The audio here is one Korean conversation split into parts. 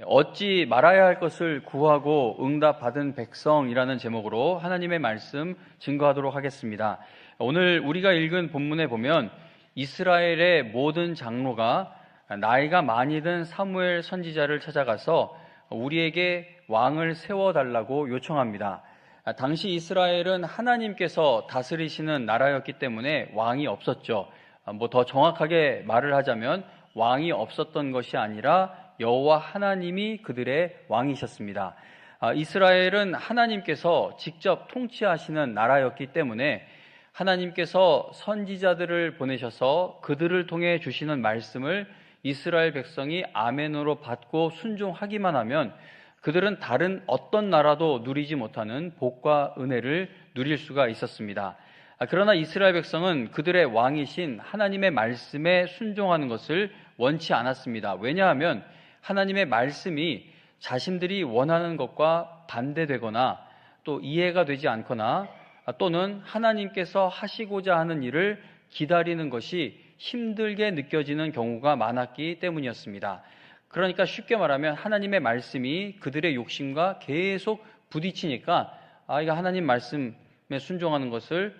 얻지 말아야 할 것을 구하고 응답받은 백성이라는 제목으로 하나님의 말씀 증거하도록 하겠습니다. 오늘 우리가 읽은 본문에 보면 이스라엘의 모든 장로가 나이가 많이 든 사무엘 선지자를 찾아가서 우리에게 왕을 세워달라고 요청합니다. 당시 이스라엘은 하나님께서 다스리시는 나라였기 때문에 왕이 없었죠. 더 정확하게 말을 하자면 왕이 없었던 것이 아니라 여호와 하나님이 그들의 왕이셨습니다. 이스라엘은 하나님께서 직접 통치하시는 나라였기 때문에 하나님께서 선지자들을 보내셔서 그들을 통해 주시는 말씀을 이스라엘 백성이 아멘으로 받고 순종하기만 하면 그들은 다른 어떤 나라도 누리지 못하는 복과 은혜를 누릴 수가 있었습니다. 그러나 이스라엘 백성은 그들의 왕이신 하나님의 말씀에 순종하는 것을 원치 않았습니다. 왜냐하면 하나님의 말씀이 자신들이 원하는 것과 반대되거나 또 이해가 되지 않거나 또는 하나님께서 하시고자 하는 일을 기다리는 것이 힘들게 느껴지는 경우가 많았기 때문이었습니다. 그러니까 쉽게 말하면 하나님의 말씀이 그들의 욕심과 계속 부딪히니까 이거 하나님 말씀에 순종하는 것을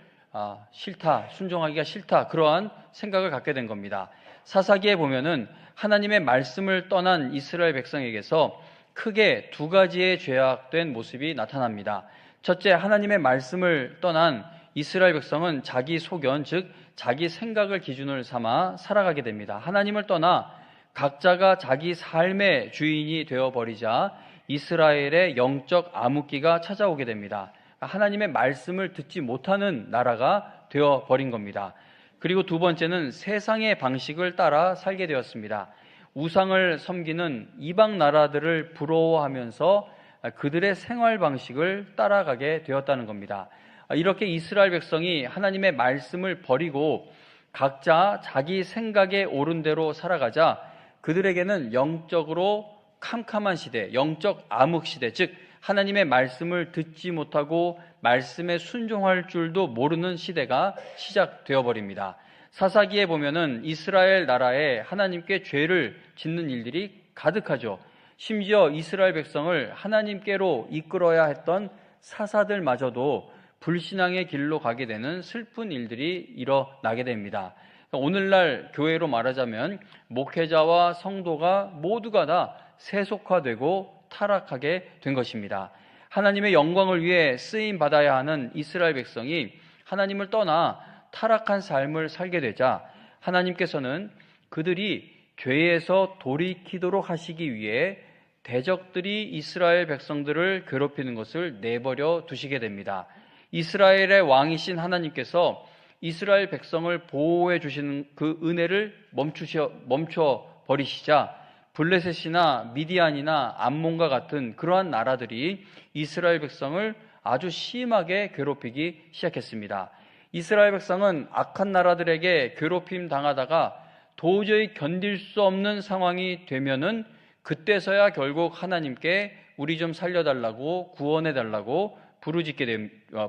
싫다, 순종하기가 싫다, 그러한 생각을 갖게 된 겁니다. 사사기에 보면은 하나님의 말씀을 떠난 이스라엘 백성에게서 크게 두 가지의 죄악된 모습이 나타납니다. 첫째, 하나님의 말씀을 떠난 이스라엘 백성은 자기 소견, 즉 자기 생각을 기준을 삼아 살아가게 됩니다. 하나님을 떠나 각자가 자기 삶의 주인이 되어버리자 이스라엘의 영적 암흑기가 찾아오게 됩니다. 하나님의 말씀을 듣지 못하는 나라가 되어버린 겁니다. 그리고 두 번째는 세상의 방식을 따라 살게 되었습니다. 우상을 섬기는 이방 나라들을 부러워하면서 그들의 생활 방식을 따라가게 되었다는 겁니다. 이렇게 이스라엘 백성이 하나님의 말씀을 버리고 각자 자기 생각에 옳은 대로 살아가자 그들에게는 영적으로 캄캄한 시대, 영적 암흑 시대, 즉 하나님의 말씀을 듣지 못하고 말씀에 순종할 줄도 모르는 시대가 시작되어 버립니다. 사사기에 보면은 이스라엘 나라에 하나님께 죄를 짓는 일들이 가득하죠. 심지어 이스라엘 백성을 하나님께로 이끌어야 했던 사사들마저도 불신앙의 길로 가게 되는 슬픈 일들이 일어나게 됩니다. 오늘날 교회로 말하자면 목회자와 성도가 모두가 다 세속화되고 타락하게 된 것입니다. 하나님의 영광을 위해 쓰임 받아야 하는 이스라엘 백성이 하나님을 떠나 타락한 삶을 살게 되자 하나님께서는 그들이 죄에서 돌이키도록 하시기 위해 대적들이 이스라엘 백성들을 괴롭히는 것을 내버려 두시게 됩니다. 이스라엘의 왕이신 하나님께서 이스라엘 백성을 보호해 주시는 그 은혜를 멈춰 버리시자 블레셋이나 미디안이나 암몬과 같은 그러한 나라들이 이스라엘 백성을 아주 심하게 괴롭히기 시작했습니다. 이스라엘 백성은 악한 나라들에게 괴롭힘 당하다가 도저히 견딜 수 없는 상황이 되면은 그때서야 결국 하나님께 우리 좀 살려달라고 구원해달라고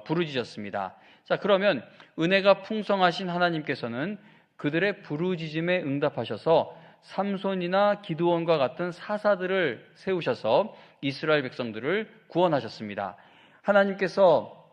부르짖었습니다. 자, 그러면 은혜가 풍성하신 하나님께서는 그들의 부르짖음에 응답하셔서 삼손이나 기드온과 같은 사사들을 세우셔서 이스라엘 백성들을 구원하셨습니다. 하나님께서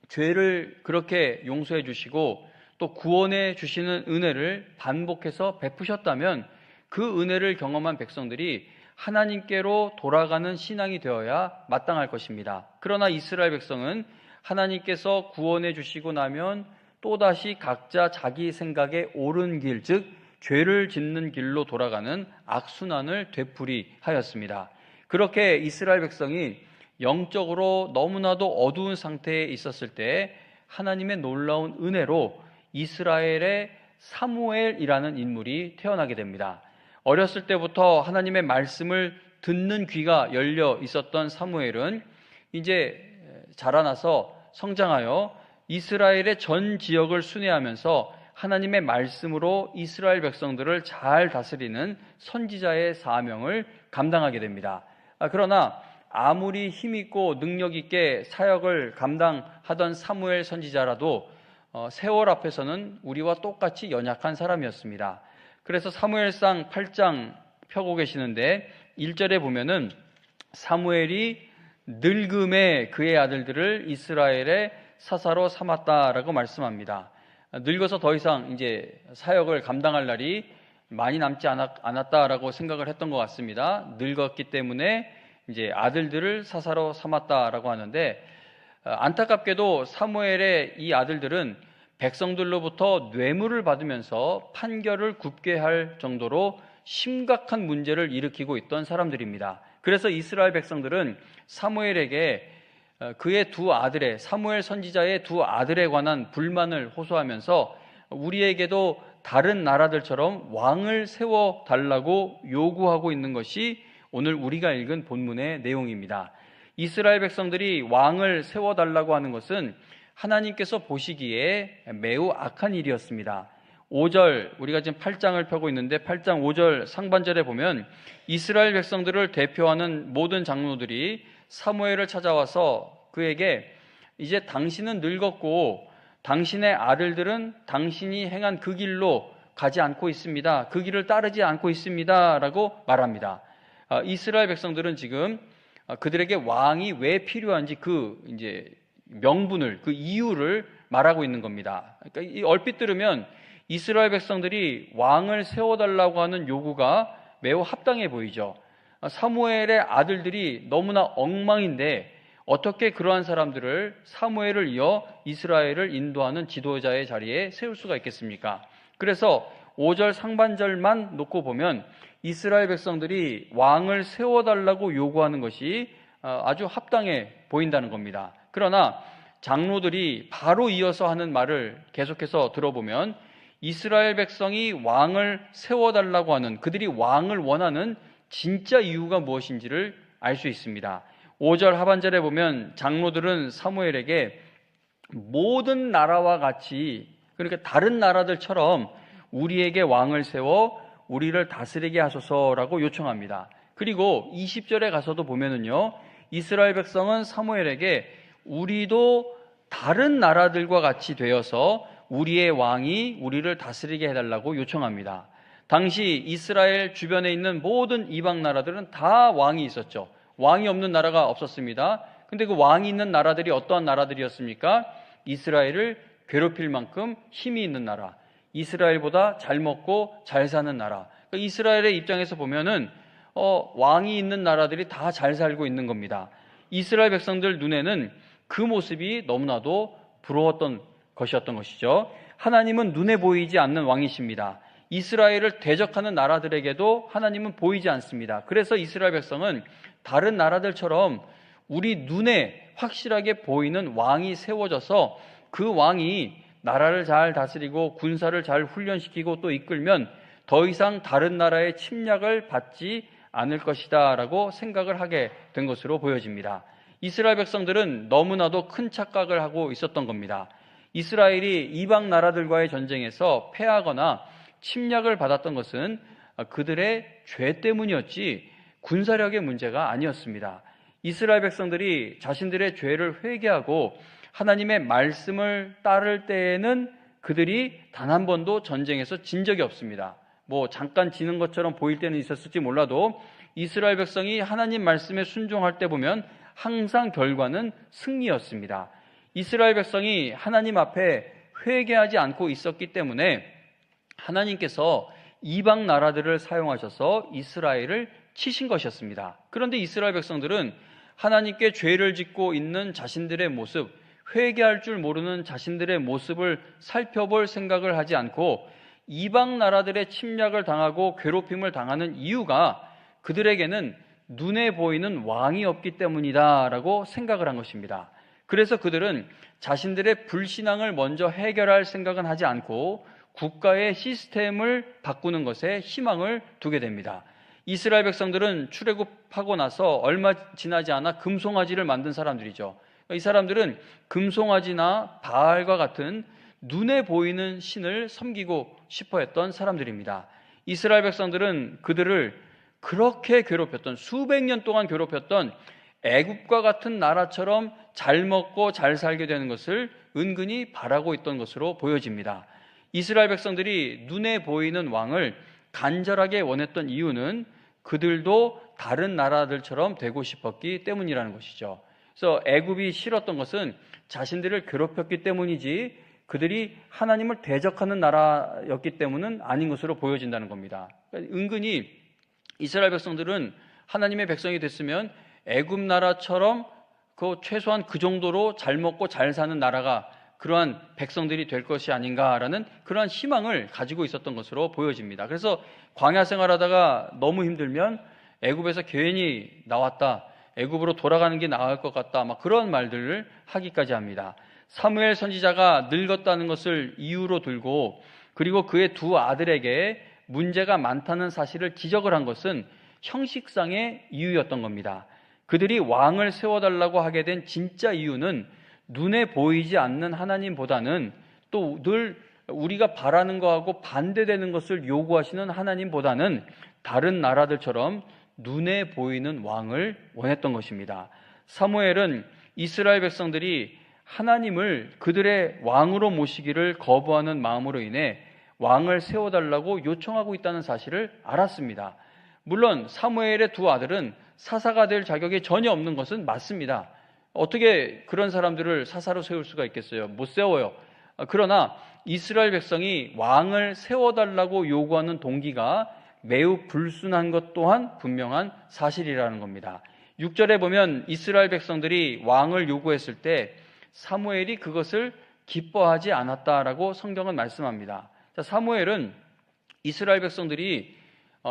죄를 그렇게 용서해 주시고 또 구원해 주시는 은혜를 반복해서 베푸셨다면 그 은혜를 경험한 백성들이 하나님께로 돌아가는 신앙이 되어야 마땅할 것입니다. 그러나 이스라엘 백성은 하나님께서 구원해 주시고 나면 또다시 각자 자기 생각에 옳은 길, 즉 죄를 짓는 길로 돌아가는 악순환을 되풀이하였습니다. 그렇게 이스라엘 백성이 영적으로 너무나도 어두운 상태에 있었을 때 하나님의 놀라운 은혜로 이스라엘의 사무엘이라는 인물이 태어나게 됩니다. 어렸을 때부터 하나님의 말씀을 듣는 귀가 열려 있었던 사무엘은 이제 자라나서 성장하여 이스라엘의 전 지역을 순회하면서 하나님의 말씀으로 이스라엘 백성들을 잘 다스리는 선지자의 사명을 감당하게 됩니다. 그러나 아무리 힘있고 능력있게 사역을 감당하던 사무엘 선지자라도 세월 앞에서는 우리와 똑같이 연약한 사람이었습니다. 그래서 사무엘상 8장 펴고 계시는데 1절에 보면은 사무엘이 늙음에 그의 아들들을 이스라엘의 사사로 삼았다라고 말씀합니다. 늙어서 더 이상 이제 사역을 감당할 날이 많이 남지 않았다라고 생각을 했던 것 같습니다. 늙었기 때문에 이제 아들들을 사사로 삼았다라고 하는데, 안타깝게도 사무엘의 이 아들들은 백성들로부터 뇌물을 받으면서 판결을 굽게 할 정도로 심각한 문제를 일으키고 있던 사람들입니다. 그래서 이스라엘 백성들은 사무엘에게 그의 두 아들의, 사무엘 선지자의 두 아들에 관한 불만을 호소하면서 우리에게도 다른 나라들처럼 왕을 세워달라고 요구하고 있는 것이 오늘 우리가 읽은 본문의 내용입니다. 이스라엘 백성들이 왕을 세워달라고 하는 것은 하나님께서 보시기에 매우 악한 일이었습니다. 5절, 우리가 지금 8장을 펴고 있는데 8장 5절 상반절에 보면 이스라엘 백성들을 대표하는 모든 장로들이 사무엘을 찾아와서 그에게 이제 당신은 늙었고 당신의 아들들은 당신이 행한 그 길로 가지 않고 있습니다. 그 길을 따르지 않고 있습니다. 라고 말합니다. 이스라엘 백성들은 지금 그들에게 왕이 왜 필요한지 그 이제 명분을, 그 이유를 말하고 있는 겁니다. 그러니까 이 얼핏 들으면 이스라엘 백성들이 왕을 세워달라고 하는 요구가 매우 합당해 보이죠. 사무엘의 아들들이 너무나 엉망인데 어떻게 그러한 사람들을 사무엘을 이어 이스라엘을 인도하는 지도자의 자리에 세울 수가 있겠습니까? 그래서 5절 상반절만 놓고 보면 이스라엘 백성들이 왕을 세워달라고 요구하는 것이 아주 합당해 보인다는 겁니다. 그러나 장로들이 바로 이어서 하는 말을 계속해서 들어보면 이스라엘 백성이 왕을 세워달라고 하는, 그들이 왕을 원하는 진짜 이유가 무엇인지를 알 수 있습니다. 5절 하반절에 보면 장로들은 사무엘에게 모든 나라와 같이, 그러니까 다른 나라들처럼 우리에게 왕을 세워 우리를 다스리게 하소서라고 요청합니다. 그리고 20절에 가서도 보면은요, 이스라엘 백성은 사무엘에게 우리도 다른 나라들과 같이 되어서 우리의 왕이 우리를 다스리게 해달라고 요청합니다. 당시 이스라엘 주변에 있는 모든 이방 나라들은 다 왕이 있었죠. 왕이 없는 나라가 없었습니다. 근데 그 왕이 있는 나라들이 어떠한 나라들이었습니까? 이스라엘을 괴롭힐 만큼 힘이 있는 나라, 이스라엘보다 잘 먹고 잘 사는 나라. 그러니까 이스라엘의 입장에서 보면은 왕이 있는 나라들이 다 잘 살고 있는 겁니다. 이스라엘 백성들 눈에는 그 모습이 너무나도 부러웠던 것이었던 것이죠. 하나님은 눈에 보이지 않는 왕이십니다. 이스라엘을 대적하는 나라들에게도 하나님은 보이지 않습니다. 그래서 이스라엘 백성은 다른 나라들처럼 우리 눈에 확실하게 보이는 왕이 세워져서 그 왕이 나라를 잘 다스리고 군사를 잘 훈련시키고 또 이끌면 더 이상 다른 나라의 침략을 받지 않을 것이다 라고 생각을 하게 된 것으로 보여집니다. 이스라엘 백성들은 너무나도 큰 착각을 하고 있었던 겁니다. 이스라엘이 이방 나라들과의 전쟁에서 패하거나 침략을 받았던 것은 그들의 죄 때문이었지 군사력의 문제가 아니었습니다. 이스라엘 백성들이 자신들의 죄를 회개하고 하나님의 말씀을 따를 때에는 그들이 단 한 번도 전쟁에서 진 적이 없습니다. 잠깐 지는 것처럼 보일 때는 있었을지 몰라도 이스라엘 백성이 하나님 말씀에 순종할 때 보면 항상 결과는 승리였습니다. 이스라엘 백성이 하나님 앞에 회개하지 않고 있었기 때문에 하나님께서 이방 나라들을 사용하셔서 이스라엘을 치신 것이었습니다. 그런데 이스라엘 백성들은 하나님께 죄를 짓고 있는 자신들의 모습, 회개할 줄 모르는 자신들의 모습을 살펴볼 생각을 하지 않고 이방 나라들의 침략을 당하고 괴롭힘을 당하는 이유가 그들에게는 눈에 보이는 왕이 없기 때문이다라고 생각을 한 것입니다. 그래서 그들은 자신들의 불신앙을 먼저 해결할 생각은 하지 않고 국가의 시스템을 바꾸는 것에 희망을 두게 됩니다. 이스라엘 백성들은 출애굽하고 나서 얼마 지나지 않아 금송아지를 만든 사람들이죠. 이 사람들은 금송아지나 바알과 같은 눈에 보이는 신을 섬기고 싶어 했던 사람들입니다. 이스라엘 백성들은 그들을 그렇게 괴롭혔던, 수백 년 동안 괴롭혔던 애굽과 같은 나라처럼 잘 먹고 잘 살게 되는 것을 은근히 바라고 있던 것으로 보여집니다. 이스라엘 백성들이 눈에 보이는 왕을 간절하게 원했던 이유는 그들도 다른 나라들처럼 되고 싶었기 때문이라는 것이죠. 그래서 애굽이 싫었던 것은 자신들을 괴롭혔기 때문이지 그들이 하나님을 대적하는 나라였기 때문은 아닌 것으로 보여진다는 겁니다. 그러니까 은근히 이스라엘 백성들은 하나님의 백성이 됐으면 애굽 나라처럼 최소한 그 정도로 잘 먹고 잘 사는 나라가 그러한 백성들이 될 것이 아닌가라는 그러한 희망을 가지고 있었던 것으로 보여집니다. 그래서 광야 생활하다가 너무 힘들면 애굽에서 괜히 나왔다, 애굽으로 돌아가는 게 나을 것 같다, 막 그런 말들을 하기까지 합니다. 사무엘 선지자가 늙었다는 것을 이유로 들고 그리고 그의 두 아들에게 문제가 많다는 사실을 지적을 한 것은 형식상의 이유였던 겁니다. 그들이 왕을 세워달라고 하게 된 진짜 이유는 눈에 보이지 않는 하나님보다는 또 늘 우리가 바라는 것하고 반대되는 것을 요구하시는 하나님보다는 다른 나라들처럼 눈에 보이는 왕을 원했던 것입니다. 사무엘은 이스라엘 백성들이 하나님을 그들의 왕으로 모시기를 거부하는 마음으로 인해 왕을 세워달라고 요청하고 있다는 사실을 알았습니다. 물론 사무엘의 두 아들은 사사가 될 자격이 전혀 없는 것은 맞습니다. 어떻게 그런 사람들을 사사로 세울 수가 있겠어요? 못 세워요. 그러나 이스라엘 백성이 왕을 세워달라고 요구하는 동기가 매우 불순한 것 또한 분명한 사실이라는 겁니다. 6절에 보면 이스라엘 백성들이 왕을 요구했을 때 사무엘이 그것을 기뻐하지 않았다라고 성경은 말씀합니다. 사무엘은 이스라엘 백성들이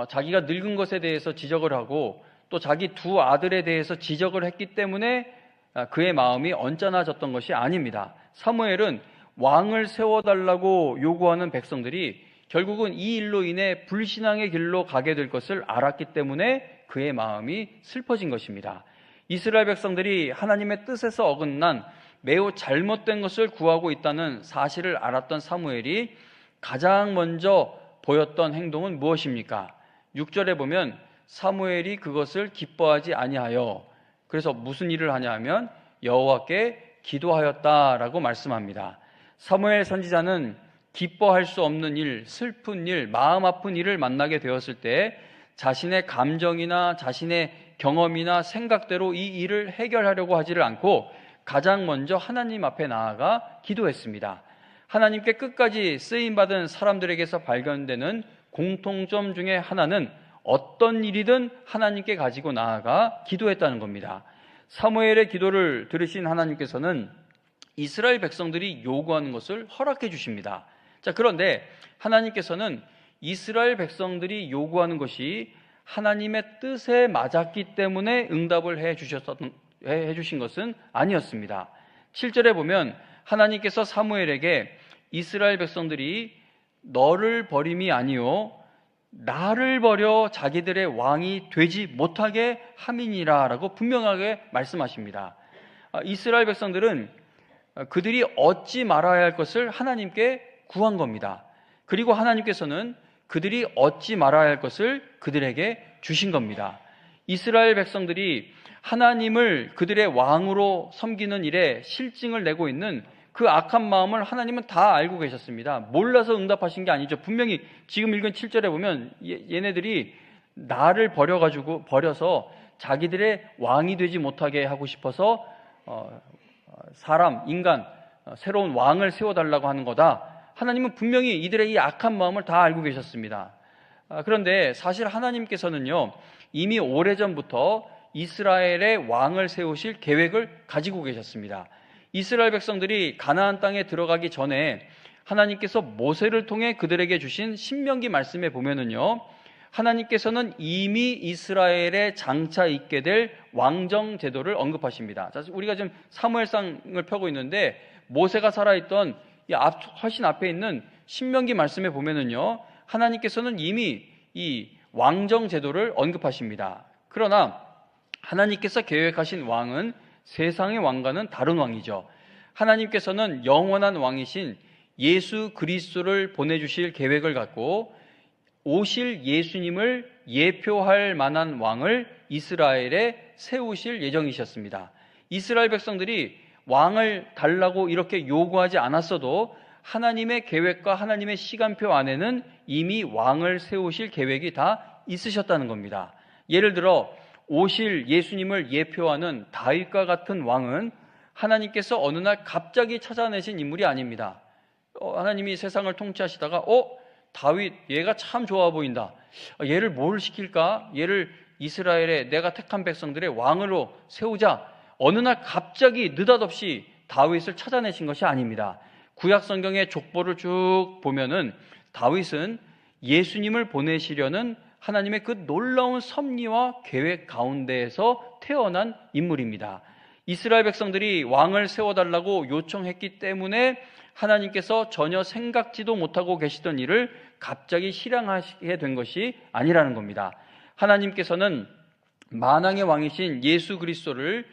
자기가 늙은 것에 대해서 지적을 하고 또 자기 두 아들에 대해서 지적을 했기 때문에 그의 마음이 언짢아졌던 것이 아닙니다. 사무엘은 왕을 세워달라고 요구하는 백성들이 결국은 이 일로 인해 불신앙의 길로 가게 될 것을 알았기 때문에 그의 마음이 슬퍼진 것입니다. 이스라엘 백성들이 하나님의 뜻에서 어긋난 매우 잘못된 것을 구하고 있다는 사실을 알았던 사무엘이 가장 먼저 보였던 행동은 무엇입니까? 6절에 보면 사무엘이 그것을 기뻐하지 아니하여, 그래서 무슨 일을 하냐 하면 여호와께 기도하였다라고 말씀합니다. 사무엘 선지자는 기뻐할 수 없는 일, 슬픈 일, 마음 아픈 일을 만나게 되었을 때 자신의 감정이나 자신의 경험이나 생각대로 이 일을 해결하려고 하지를 않고 가장 먼저 하나님 앞에 나아가 기도했습니다. 하나님께 끝까지 쓰임받은 사람들에게서 발견되는 공통점 중에 하나는 어떤 일이든 하나님께 가지고 나아가 기도했다는 겁니다. 사무엘의 기도를 들으신 하나님께서는 이스라엘 백성들이 요구하는 것을 허락해 주십니다. 자, 그런데 하나님께서는 이스라엘 백성들이 요구하는 것이 하나님의 뜻에 맞았기 때문에 응답을 해 주신 것은 아니었습니다. 7절에 보면 하나님께서 사무엘에게 이스라엘 백성들이 너를 버림이 아니요 나를 버려 자기들의 왕이 되지 못하게 함이니라 라고 분명하게 말씀하십니다. 이스라엘 백성들은 그들이 얻지 말아야 할 것을 하나님께 구한 겁니다. 그리고 하나님께서는 그들이 얻지 말아야 할 것을 그들에게 주신 겁니다. 이스라엘 백성들이 하나님을 그들의 왕으로 섬기는 일에 실증을 내고 있는 그 악한 마음을 하나님은 다 알고 계셨습니다. 몰라서 응답하신 게 아니죠. 분명히 지금 읽은 7절에 보면 얘네들이 나를 버려서 자기들의 왕이 되지 못하게 하고 싶어서 인간 새로운 왕을 세워달라고 하는 거다. 하나님은 분명히 이들의 이 악한 마음을 다 알고 계셨습니다. 그런데 사실 하나님께서는요 이미 오래전부터 이스라엘의 왕을 세우실 계획을 가지고 계셨습니다. 이스라엘 백성들이 가나안 땅에 들어가기 전에 하나님께서 모세를 통해 그들에게 주신 신명기 말씀에 보면은요 하나님께서는 이미 이스라엘에 장차 있게 될 왕정 제도를 언급하십니다. 자, 우리가 지금 사무엘상을 펴고 있는데 모세가 살아있던 훨씬 앞에 있는 신명기 말씀에 보면은요 하나님께서는 이미 이 왕정 제도를 언급하십니다. 그러나 하나님께서 계획하신 왕은 세상의 왕과는 다른 왕이죠. 하나님께서는 영원한 왕이신 예수 그리스도를 보내주실 계획을 갖고 오실 예수님을 예표할 만한 왕을 이스라엘에 세우실 예정이셨습니다. 이스라엘 백성들이 왕을 달라고 이렇게 요구하지 않았어도 하나님의 계획과 하나님의 시간표 안에는 이미 왕을 세우실 계획이 다 있으셨다는 겁니다. 예를 들어 오실 예수님을 예표하는 다윗과 같은 왕은 하나님께서 어느 날 갑자기 찾아내신 인물이 아닙니다. 하나님이 세상을 통치하시다가 다윗 얘가 참 좋아 보인다. 얘를 뭘 시킬까? 얘를 이스라엘의 내가 택한 백성들의 왕으로 세우자. 어느 날 갑자기 느닷없이 다윗을 찾아내신 것이 아닙니다. 구약 성경의 족보를 쭉 보면은 다윗은 예수님을 보내시려는 하나님의 그 놀라운 섭리와 계획 가운데에서 태어난 인물입니다. 이스라엘 백성들이 왕을 세워달라고 요청했기 때문에 하나님께서 전혀 생각지도 못하고 계시던 일을 갑자기 실행하시게 된 것이 아니라는 겁니다. 하나님께서는 만왕의 왕이신 예수 그리스도를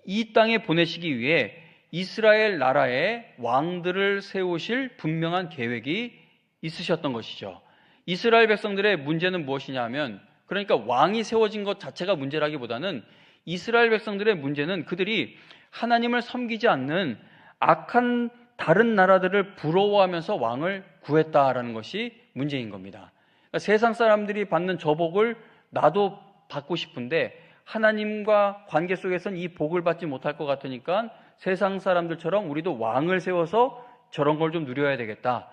이 땅에 보내시기 위해 이스라엘 나라에 왕들을 세우실 분명한 계획이 있으셨던 것이죠. 이스라엘 백성들의 문제는 무엇이냐면, 그러니까 왕이 세워진 것 자체가 문제라기보다는 이스라엘 백성들의 문제는 그들이 하나님을 섬기지 않는 악한 다른 나라들을 부러워하면서 왕을 구했다라는 것이 문제인 겁니다. 그러니까 세상 사람들이 받는 저 복을 나도 받고 싶은데 하나님과 관계 속에서는 이 복을 받지 못할 것 같으니까 세상 사람들처럼 우리도 왕을 세워서 저런 걸 좀 누려야 되겠다.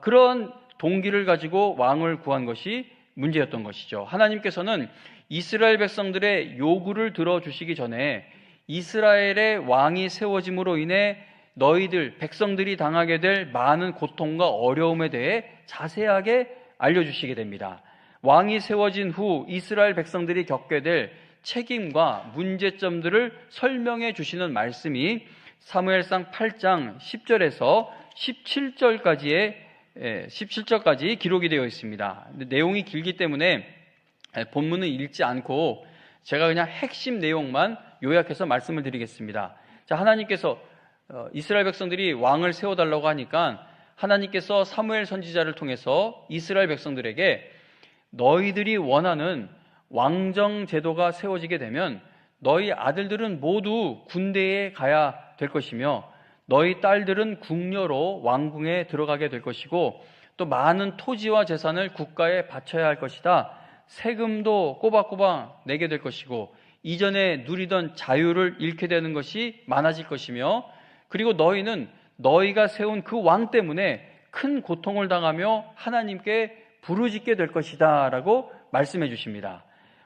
그런 동기를 가지고 왕을 구한 것이 문제였던 것이죠. 하나님께서는 이스라엘 백성들의 요구를 들어주시기 전에 이스라엘의 왕이 세워짐으로 인해 너희들 백성들이 당하게 될 많은 고통과 어려움에 대해 자세하게 알려주시게 됩니다. 왕이 세워진 후 이스라엘 백성들이 겪게 될 책임과 문제점들을 설명해 주시는 말씀이 사무엘상 8장 10절에서 17절까지 기록이 되어 있습니다. 내용이 길기 때문에 본문은 읽지 않고 제가 그냥 핵심 내용만 요약해서 말씀을 드리겠습니다. 자, 하나님께서 이스라엘 백성들이 왕을 세워달라고 하니까 하나님께서 사무엘 선지자를 통해서 이스라엘 백성들에게 너희들이 원하는 왕정 제도가 세워지게 되면 너희 아들들은 모두 군대에 가야 될 것이며 너희 딸들은 궁녀로 왕궁에 들어가게 될 것이고 또 많은 토지와 재산을 국가에 바쳐야 할 것이다. 세금도 꼬박꼬박 내게 될 것이고 이전에 누리던 자유를 잃게 되는 것이 많아질 것이며 그리고 너희는 너희가 세운 그 왕 때문에 큰 고통을 당하며 하나님께 부르짖게 될 것이다 라고 말씀해 주십니다.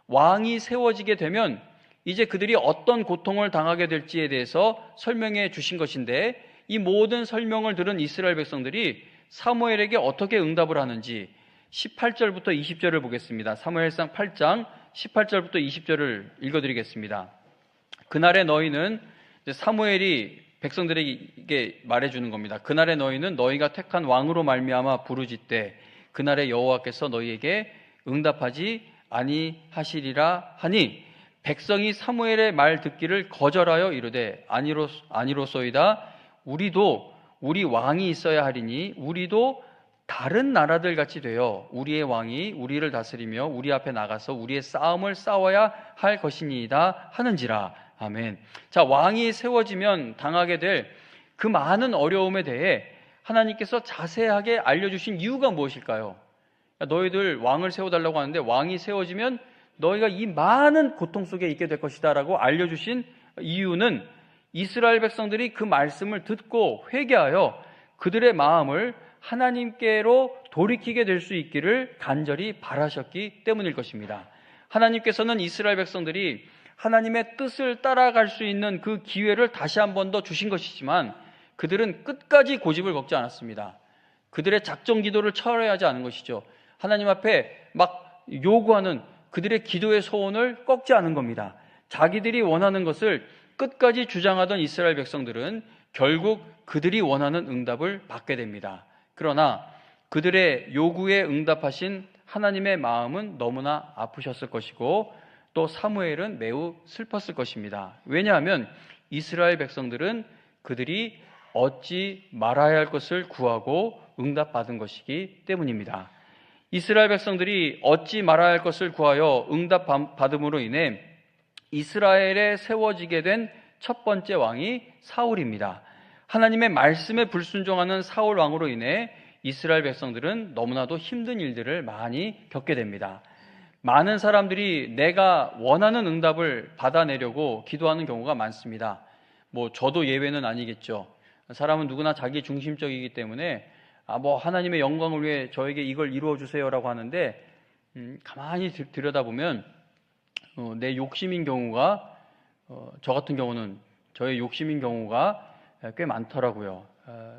왕이 세워지게 되면 이제 그들이 어떤 고통을 당하게 될지에 대해서 설명해 주신 것인데 이 모든 설명을 들은 이스라엘 백성들이 사무엘에게 어떻게 응답을 하는지 18절부터 20절을 보겠습니다. 사무엘상 8장 18절부터 20절을 읽어드리겠습니다. 그날에 너희는, 사무엘이 백성들에게 말해주는 겁니다. 그날에 너희는 너희가 택한 왕으로 말미암아 부르짖되 그날에 여호와께서 너희에게 응답하지 아니하시리라 하니 백성이 사무엘의 말 듣기를 거절하여 이르되 아니로소이다. 우리도 우리 왕이 있어야 하리니 우리도 다른 나라들 같이 되어 우리의 왕이 우리를 다스리며 우리 앞에 나가서 우리의 싸움을 싸워야 할 것이니이다 하는지라. 아멘. 자, 왕이 세워지면 당하게 될 그 많은 어려움에 대해 하나님께서 자세하게 알려주신 이유가 무엇일까요? 너희들 왕을 세워달라고 하는데 왕이 세워지면 너희가 이 많은 고통 속에 있게 될 것이다 라고 알려주신 이유는 이스라엘 백성들이 그 말씀을 듣고 회개하여 그들의 마음을 하나님께로 돌이키게 될 수 있기를 간절히 바라셨기 때문일 것입니다. 하나님께서는 이스라엘 백성들이 하나님의 뜻을 따라갈 수 있는 그 기회를 다시 한 번 더 주신 것이지만 그들은 끝까지 고집을 걷지 않았습니다. 그들의 작정 기도를 철회하지 않은 것이죠. 하나님 앞에 막 요구하는 그들의 기도의 소원을 꺾지 않은 겁니다. 자기들이 원하는 것을 끝까지 주장하던 이스라엘 백성들은 결국 그들이 원하는 응답을 받게 됩니다. 그러나 그들의 요구에 응답하신 하나님의 마음은 너무나 아프셨을 것이고 또 사무엘은 매우 슬펐을 것입니다. 왜냐하면 이스라엘 백성들은 그들이 얻지 말아야 할 것을 구하고 응답받은 것이기 때문입니다. 이스라엘 백성들이 얻지 말아야 할 것을 구하여 응답받음으로 인해 이스라엘에 세워지게 된 첫 번째 왕이 사울입니다. 하나님의 말씀에 불순종하는 사울 왕으로 인해 이스라엘 백성들은 너무나도 힘든 일들을 많이 겪게 됩니다. 많은 사람들이 내가 원하는 응답을 받아내려고 기도하는 경우가 많습니다. 저도 예외는 아니겠죠. 사람은 누구나 자기 중심적이기 때문에 하나님의 영광을 위해 저에게 이걸 이루어 주세요라고 하는데, 가만히 들여다보면 내 욕심인 경우가, 저 같은 경우는 저의 욕심인 경우가 꽤 많더라고요.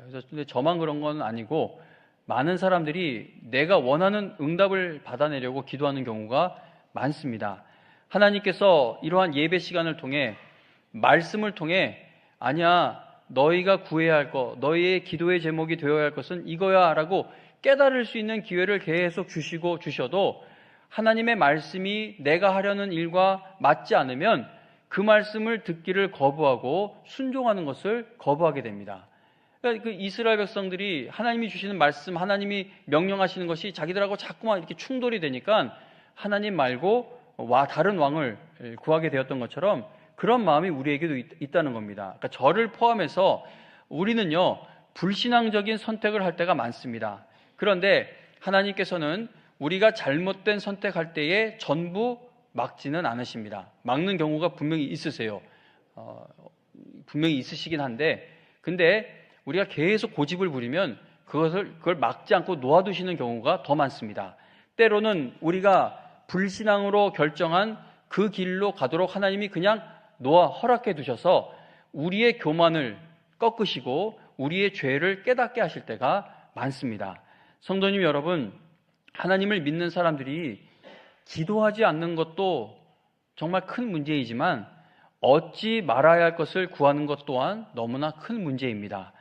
그래서 근데 저만 그런 건 아니고 많은 사람들이 내가 원하는 응답을 받아내려고 기도하는 경우가 많습니다. 하나님께서 이러한 예배 시간을 통해, 말씀을 통해, 아니야, 너희가 구해야 할 것, 너희의 기도의 제목이 되어야 할 것은 이거야 라고 깨달을 수 있는 기회를 계속 주셔도 하나님의 말씀이 내가 하려는 일과 맞지 않으면 그 말씀을 듣기를 거부하고 순종하는 것을 거부하게 됩니다. 그러니까 그 이스라엘 백성들이 하나님이 주시는 말씀, 하나님이 명령하시는 것이 자기들하고 자꾸만 이렇게 충돌이 되니까 하나님 말고 다른 왕을 구하게 되었던 것처럼 그런 마음이 우리에게도 있다는 겁니다. 그러니까 저를 포함해서 우리는요, 불신앙적인 선택을 할 때가 많습니다. 그런데 하나님께서는 우리가 잘못된 선택할 때에 전부 막지는 않으십니다. 막는 경우가 분명히 있으세요. 분명히 있으시긴 한데, 근데 우리가 계속 고집을 부리면 그걸 막지 않고 놓아두시는 경우가 더 많습니다. 때로는 우리가 불신앙으로 결정한 그 길로 가도록 하나님이 그냥 허락해 두셔서 우리의 교만을 꺾으시고 우리의 죄를 깨닫게 하실 때가 많습니다. 성도님 여러분, 하나님을 믿는 사람들이 기도하지 않는 것도 정말 큰 문제이지만 얻지 말아야 할 것을 구하는 것 또한 너무나 큰 문제입니다.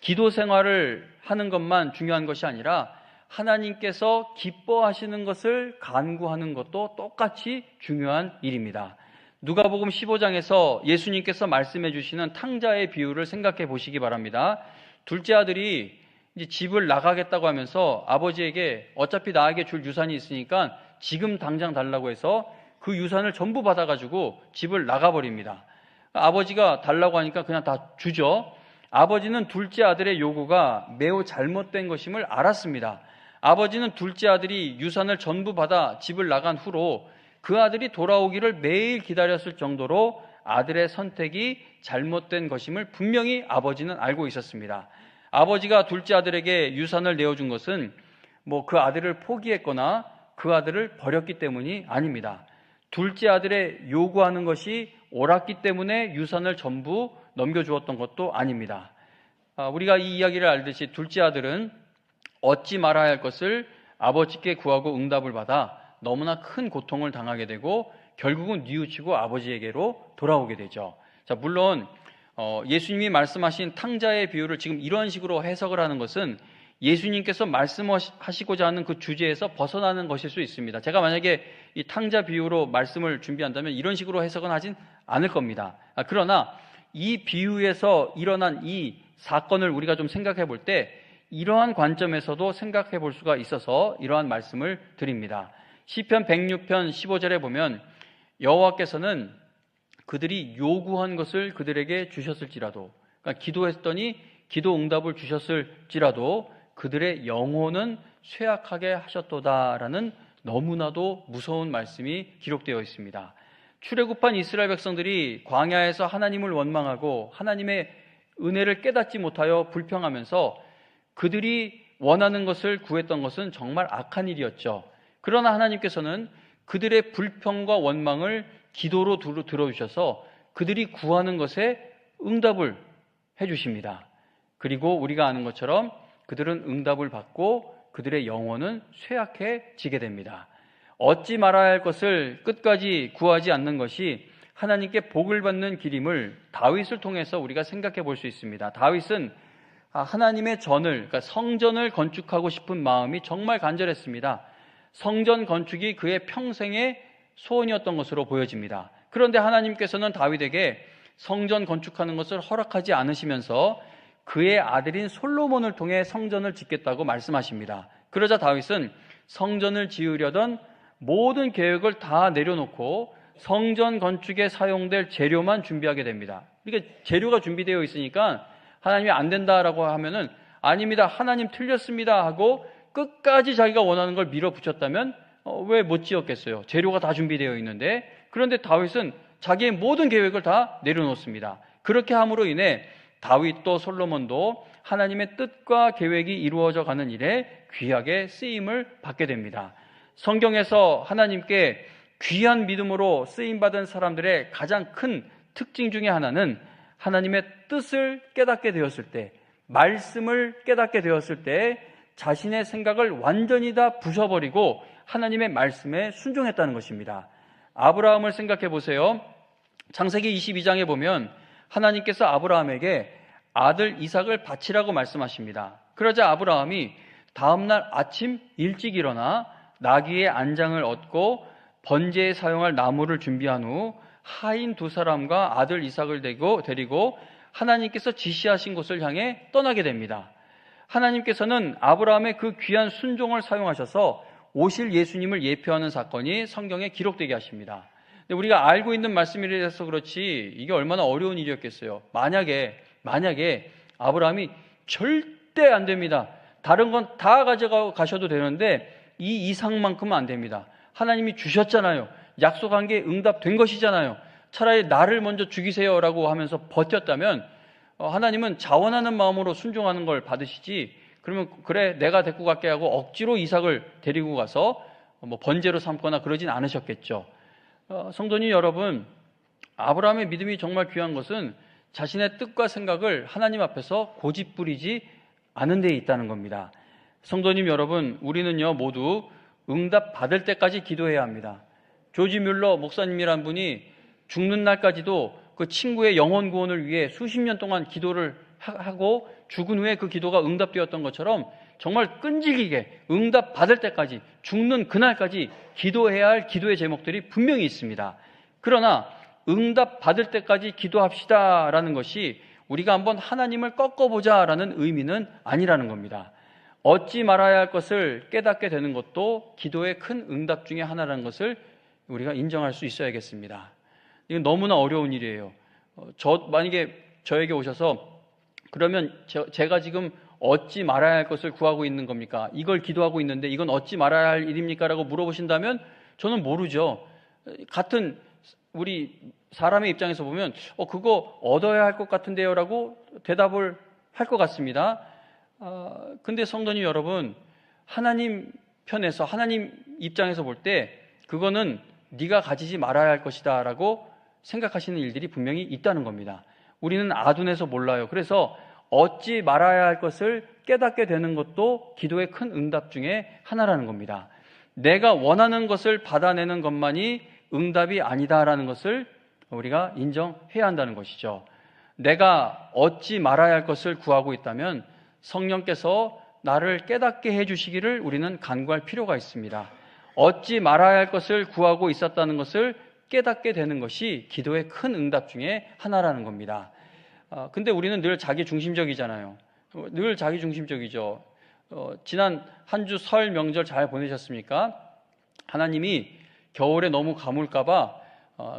기도 생활을 하는 것만 중요한 것이 아니라 하나님께서 기뻐하시는 것을 간구하는 것도 똑같이 중요한 일입니다. 누가복음 15장에서 예수님께서 말씀해 주시는 탕자의 비유를 생각해 보시기 바랍니다. 둘째 아들이 이제 집을 나가겠다고 하면서 아버지에게 어차피 나에게 줄 유산이 있으니까 지금 당장 달라고 해서 그 유산을 전부 받아가지고 집을 나가버립니다. 아버지가 달라고 하니까 그냥 다 주죠. 아버지는 둘째 아들의 요구가 매우 잘못된 것임을 알았습니다. 아버지는 둘째 아들이 유산을 전부 받아 집을 나간 후로 그 아들이 돌아오기를 매일 기다렸을 정도로 아들의 선택이 잘못된 것임을 분명히 아버지는 알고 있었습니다. 아버지가 둘째 아들에게 유산을 내어준 것은 그 아들을 포기했거나 그 아들을 버렸기 때문이 아닙니다. 둘째 아들의 요구하는 것이 옳았기 때문에 유산을 전부 넘겨주었던 것도 아닙니다. 우리가 이 이야기를 알듯이 둘째 아들은 얻지 말아야 할 것을 아버지께 구하고 응답을 받아 너무나 큰 고통을 당하게 되고 결국은 뉘우치고 아버지에게로 돌아오게 되죠. 물론 예수님이 말씀하신 탕자의 비유를 지금 이런 식으로 해석을 하는 것은 예수님께서 말씀하시고자 하는 그 주제에서 벗어나는 것일 수 있습니다. 제가 만약에 이 탕자 비유로 말씀을 준비한다면 이런 식으로 해석은 하진 않을 겁니다. 그러나 이 비유에서 일어난 이 사건을 우리가 좀 생각해 볼 때 이러한 관점에서도 생각해 볼 수가 있어서 이러한 말씀을 드립니다. 시편 106편 15절에 보면 여호와께서는 그들이 요구한 것을 그들에게 주셨을지라도, 그러니까 기도했더니 기도 응답을 주셨을지라도 그들의 영혼은 쇠약하게 하셨도다라는 너무나도 무서운 말씀이 기록되어 있습니다. 출애굽한 이스라엘 백성들이 광야에서 하나님을 원망하고 하나님의 은혜를 깨닫지 못하여 불평하면서 그들이 원하는 것을 구했던 것은 정말 악한 일이었죠. 그러나 하나님께서는 그들의 불평과 원망을 기도로 들어주셔서 그들이 구하는 것에 응답을 해주십니다. 그리고 우리가 아는 것처럼 그들은 응답을 받고 그들의 영혼은 쇠약해지게 됩니다. 얻지 말아야 할 것을 끝까지 구하지 않는 것이 하나님께 복을 받는 길임을 다윗을 통해서 우리가 생각해 볼 수 있습니다. 다윗은 하나님의 그러니까 성전을 건축하고 싶은 마음이 정말 간절했습니다. 성전 건축이 그의 평생의 소원이었던 것으로 보여집니다. 그런데 하나님께서는 다윗에게 성전 건축하는 것을 허락하지 않으시면서 그의 아들인 솔로몬을 통해 성전을 짓겠다고 말씀하십니다. 그러자 다윗은 성전을 지으려던 모든 계획을 다 내려놓고 성전 건축에 사용될 재료만 준비하게 됩니다. 그러니까 재료가 준비되어 있으니까 하나님이 안 된다라고 하면은 아닙니다, 하나님 틀렸습니다 하고 끝까지 자기가 원하는 걸 밀어붙였다면 왜 못 지었겠어요? 재료가 다 준비되어 있는데. 그런데 다윗은 자기의 모든 계획을 다 내려놓습니다. 그렇게 함으로 인해 다윗도 솔로몬도 하나님의 뜻과 계획이 이루어져 가는 일에 귀하게 쓰임을 받게 됩니다. 성경에서 하나님께 귀한 믿음으로 쓰임받은 사람들의 가장 큰 특징 중에 하나는 하나님의 뜻을 깨닫게 되었을 때, 말씀을 깨닫게 되었을 때 자신의 생각을 완전히 다 부숴버리고 하나님의 말씀에 순종했다는 것입니다. 아브라함을 생각해 보세요. 창세기 22장에 보면 하나님께서 아브라함에게 아들 이삭을 바치라고 말씀하십니다. 그러자 아브라함이 다음날 아침 일찍 일어나 나귀의 안장을 얻고 번제에 사용할 나무를 준비한 후 하인 두 사람과 아들 이삭을 데리고 하나님께서 지시하신 곳을 향해 떠나게 됩니다. 하나님께서는 아브라함의 그 귀한 순종을 사용하셔서 오실 예수님을 예표하는 사건이 성경에 기록되게 하십니다. 근데 우리가 알고 있는 말씀이라서 그렇지 이게 얼마나 어려운 일이었겠어요. 만약에 아브라함이 절대 안 됩니다. 다른 건 다 가져가셔도 되는데 이 이상만큼은 안 됩니다. 하나님이 주셨잖아요. 약속한 게 응답된 것이잖아요. 차라리 나를 먼저 죽이세요라고 하면서 버텼다면 하나님은 자원하는 마음으로 순종하는 걸 받으시지, 그러면 그래 내가 데리고 갈게 하고 억지로 이삭을 데리고 가서 번제로 삼거나 그러진 않으셨겠죠. 성도님 여러분, 아브라함의 믿음이 정말 귀한 것은 자신의 뜻과 생각을 하나님 앞에서 고집부리지 않은 데에 있다는 겁니다. 성도님 여러분, 우리는요 모두 응답 받을 때까지 기도해야 합니다. 조지 뮬러 목사님이란 분이 죽는 날까지도 그 친구의 영혼 구원을 위해 수십 년 동안 기도를 하고 죽은 후에 그 기도가 응답되었던 것처럼 정말 끈질기게 응답 받을 때까지, 죽는 그날까지 기도해야 할 기도의 제목들이 분명히 있습니다. 그러나 응답 받을 때까지 기도합시다라는 것이 우리가 한번 하나님을 꺾어보자라는 의미는 아니라는 겁니다. 얻지 말아야 할 것을 깨닫게 되는 것도 기도의 큰 응답 중에 하나라는 것을 우리가 인정할 수 있어야겠습니다. 이건 너무나 어려운 일이에요. 만약에 저에게 오셔서 그러면 제가 지금 얻지 말아야 할 것을 구하고 있는 겁니까? 이걸 기도하고 있는데 이건 얻지 말아야 할 일입니까? 라고 물어보신다면 저는 모르죠. 같은 우리 사람의 입장에서 보면 그거 얻어야 할 것 같은데요 라고 대답을 할 것 같습니다. 근데 성도님 여러분, 하나님 편에서, 하나님 입장에서 볼 때 그거는 네가 가지지 말아야 할 것이다 라고 생각하시는 일들이 분명히 있다는 겁니다. 우리는 아둔해서 몰라요. 그래서 얻지 말아야 할 것을 깨닫게 되는 것도 기도의 큰 응답 중에 하나라는 겁니다. 내가 원하는 것을 받아내는 것만이 응답이 아니다라는 것을 우리가 인정해야 한다는 것이죠. 내가 얻지 말아야 할 것을 구하고 있다면 성령께서 나를 깨닫게 해주시기를 우리는 간구할 필요가 있습니다. 얻지 말아야 할 것을 구하고 있었다는 것을 깨닫게 되는 것이 기도의 큰 응답 중에 하나라는 겁니다. 근데 우리는 늘 자기중심적이잖아요. 늘 자기중심적이죠. 지난 한 주 설 명절 잘 보내셨습니까? 하나님이 겨울에 너무 가물까봐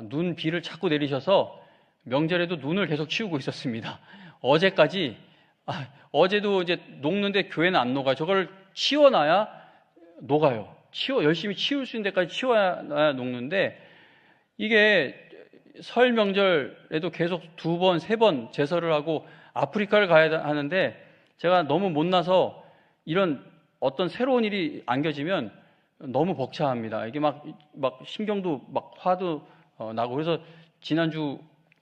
눈, 비를 자꾸 내리셔서 명절에도 눈을 계속 치우고 있었습니다. 어제까지, 어제도 이제 녹는데 교회는 안 녹아요. 저걸 치워놔야 녹아요. 열심히 치울 수 있는 데까지 치워야 녹는데, 이게 설 명절에도 계속 2번, 3번 제설을 하고 아프리카를 가야 하는데 제가 너무 못나서 이런 어떤 새로운 일이 안겨지면 너무 벅차합니다. 이게 막 신경도 막 화도 나고, 그래서 지난주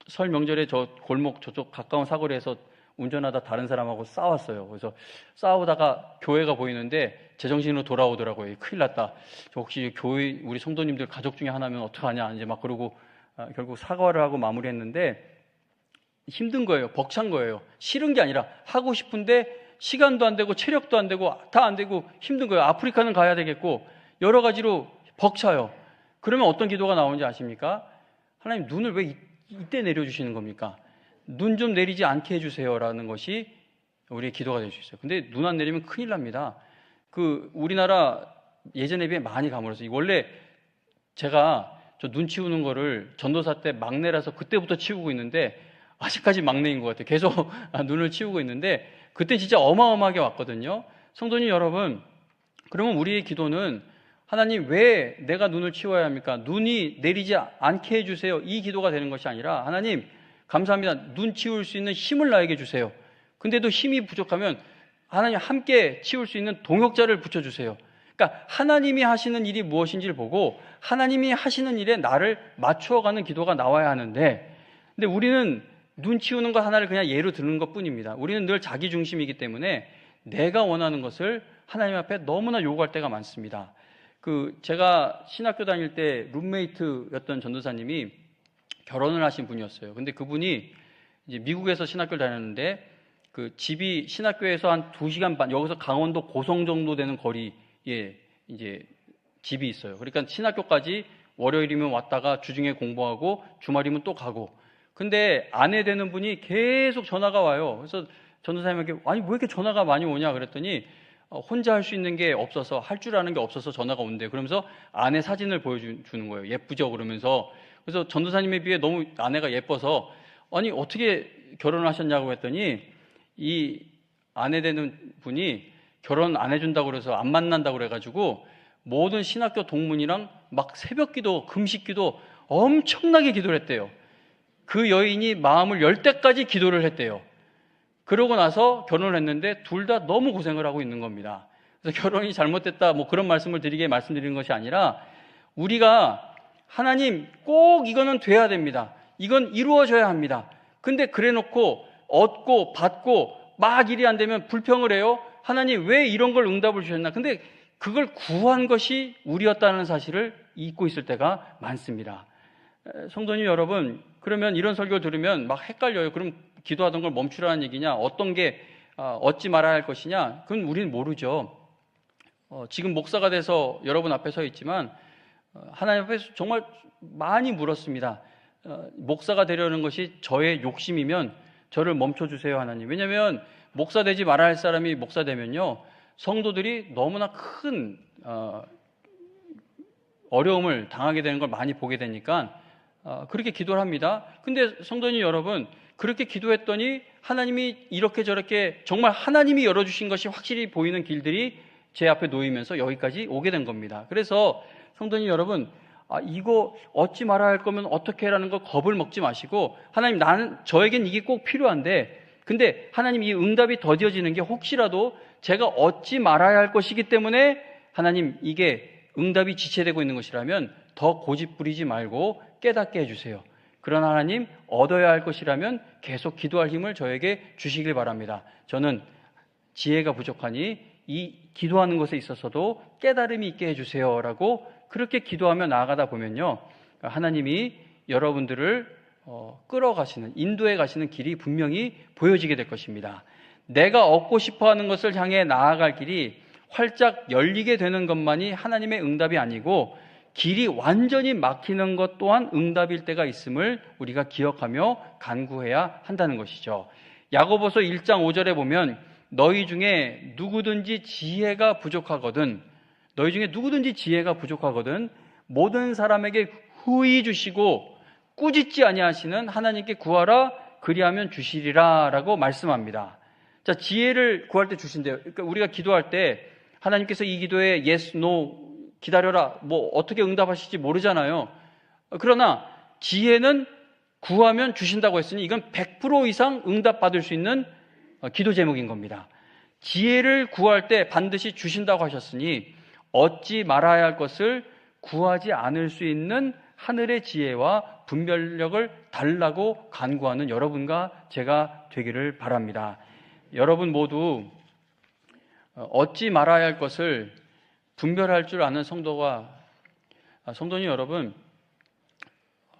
설 명절에 저 골목 저쪽 가까운 사거리에서 운전하다 다른 사람하고 싸웠어요. 그래서 싸우다가 교회가 보이는데 제정신으로 돌아오더라고요. 큰일 났다. 저 혹시 교회 우리 성도님들 가족 중에 하나면 어떡하냐 이제 막 그러고 결국 사과를 하고 마무리했는데 힘든 거예요. 벅찬 거예요. 싫은 게 아니라 하고 싶은데 시간도 안 되고 체력도 안 되고 다 안 되고 힘든 거예요. 아프리카는 가야 되겠고 여러 가지로 벅차요. 그러면 어떤 기도가 나오는지 아십니까? 하나님, 눈을 왜 이때 내려주시는 겁니까? 눈 좀 내리지 않게 해주세요라는 것이 우리의 기도가 될 수 있어요. 근데 눈 안 내리면 큰일 납니다. 우리나라 예전에 비해 많이 가물었어요. 원래 제가 저 눈 치우는 거를 전도사 때 막내라서 그때부터 치우고 있는데 아직까지 막내인 것 같아요. 계속 눈을 치우고 있는데 그때 진짜 어마어마하게 왔거든요. 성도님 여러분, 그러면 우리의 기도는 하나님 왜 내가 눈을 치워야 합니까? 눈이 내리지 않게 해주세요. 이 기도가 되는 것이 아니라 하나님 감사합니다. 눈 치울 수 있는 힘을 나에게 주세요. 근데도 힘이 부족하면 하나님 함께 치울 수 있는 동역자를 붙여주세요. 그러니까 하나님이 하시는 일이 무엇인지를 보고 하나님이 하시는 일에 나를 맞추어가는 기도가 나와야 하는데, 근데 우리는 눈 치우는 것 하나를 그냥 예로 드는 것 뿐입니다. 우리는 늘 자기 중심이기 때문에 내가 원하는 것을 하나님 앞에 너무나 요구할 때가 많습니다. 제가 신학교 다닐 때 룸메이트였던 전도사님이 결혼을 하신 분이었어요. 근데 그분이 이제 미국에서 신학교를 다녔는데 집이 신학교에서 한 2시간 반, 여기서 강원도 고성 정도 되는 거리에 이제 집이 있어요. 그러니까 신학교까지 월요일이면 왔다가 주중에 공부하고 주말이면 또 가고. 근데 아내 되는 분이 계속 전화가 와요. 그래서 전도사님에게 아니 왜 이렇게 전화가 많이 오냐 그랬더니 혼자 할 수 있는 게 없어서, 할 줄 아는 게 없어서 전화가 온대요. 그러면서 아내 사진을 보여주는 거예요. 예쁘죠? 그러면서. 그래서 전도사님에 비해 너무 아내가 예뻐서 아니 어떻게 결혼을 하셨냐고 했더니 이 아내 되는 분이 결혼 안 해준다고 그래서 안 만난다고 그래가지고 모든 신학교 동문이랑 막 새벽기도, 금식기도 엄청나게 기도를 했대요. 그 여인이 마음을 열 때까지 기도를 했대요. 그러고 나서 결혼을 했는데 둘 다 너무 고생을 하고 있는 겁니다. 그래서 결혼이 잘못됐다 뭐 그런 말씀을 드리게 말씀드리는 것이 아니라 우리가 하나님 꼭 이거는 돼야 됩니다. 이건 이루어져야 합니다. 근데 그래 놓고 얻고 받고 막 일이 안 되면 불평을 해요. 하나님 왜 이런 걸 응답을 주셨나? 근데 그걸 구한 것이 우리였다는 사실을 잊고 있을 때가 많습니다. 성도님 여러분, 그러면 이런 설교 들으면 막 헷갈려요. 그럼 기도하던 걸 멈추라는 얘기냐? 어떤 게 얻지 말아야 할 것이냐? 그건 우리는 모르죠. 지금 목사가 돼서 여러분 앞에 서 있지만 하나님 앞에서 정말 많이 물었습니다. 목사가 되려는 것이 저의 욕심이면 저를 멈춰주세요 하나님. 왜냐하면 목사 되지 말아야 할 사람이 목사 되면요 성도들이 너무나 큰 어려움을 당하게 되는 걸 많이 보게 되니까 그렇게 기도를 합니다. 근데 성도님 여러분, 그렇게 기도했더니 하나님이 이렇게 저렇게 정말 하나님이 열어주신 것이 확실히 보이는 길들이 제 앞에 놓이면서 여기까지 오게 된 겁니다. 그래서 성도님 여러분, 이거 얻지 말아야 할 거면 어떻게 해라는 거 겁을 먹지 마시고 하나님 저에겐 이게 꼭 필요한데 근데 하나님 이 응답이 더뎌지는 게 혹시라도 제가 얻지 말아야 할 것이기 때문에 하나님 이게 응답이 지체되고 있는 것이라면 더 고집 부리지 말고 깨닫게 해주세요. 그러나 하나님 얻어야 할 것이라면 계속 기도할 힘을 저에게 주시길 바랍니다. 저는 지혜가 부족하니 이 기도하는 것에 있어서도 깨달음이 있게 해주세요 라고 그렇게 기도하며 나아가다 보면요 하나님이 여러분들을 끌어가시는, 인도해 가시는 길이 분명히 보여지게 될 것입니다. 내가 얻고 싶어하는 것을 향해 나아갈 길이 활짝 열리게 되는 것만이 하나님의 응답이 아니고 길이 완전히 막히는 것 또한 응답일 때가 있음을 우리가 기억하며 간구해야 한다는 것이죠. 야고보서 1장 5절에 보면 너희 중에 누구든지 지혜가 부족하거든 모든 사람에게 후히 주시고 꾸짖지 아니하시는 하나님께 구하라 그리하면 주시리라 라고 말씀합니다. 자, 지혜를 구할 때 주신대요. 그러니까 우리가 기도할 때 하나님께서 이 기도에 yes, no 기다려라 뭐 어떻게 응답하실지 모르잖아요. 그러나 지혜는 구하면 주신다고 했으니 이건 100% 이상 응답받을 수 있는 기도 제목인 겁니다. 지혜를 구할 때 반드시 주신다고 하셨으니 얻지 말아야 할 것을 구하지 않을 수 있는 하늘의 지혜와 분별력을 달라고 간구하는 여러분과 제가 되기를 바랍니다. 여러분 모두 얻지 말아야 할 것을 분별할 줄 아는 성도님 여러분,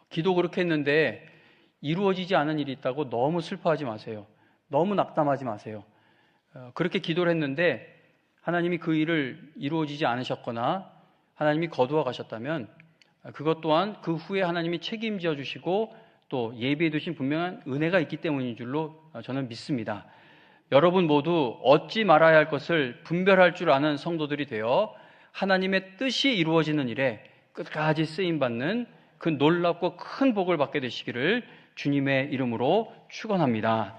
기도 그렇게 했는데 이루어지지 않은 일이 있다고 너무 슬퍼하지 마세요. 너무 낙담하지 마세요. 그렇게 기도를 했는데 하나님이 그 일을 이루어지지 않으셨거나 하나님이 거두어 가셨다면 그것 또한 그 후에 하나님이 책임져 주시고 또 예비해 두신 분명한 은혜가 있기 때문인 줄로 저는 믿습니다. 여러분 모두 얻지 말아야 할 것을 분별할 줄 아는 성도들이 되어 하나님의 뜻이 이루어지는 일에 끝까지 쓰임받는 그 놀랍고 큰 복을 받게 되시기를 주님의 이름으로 축원합니다.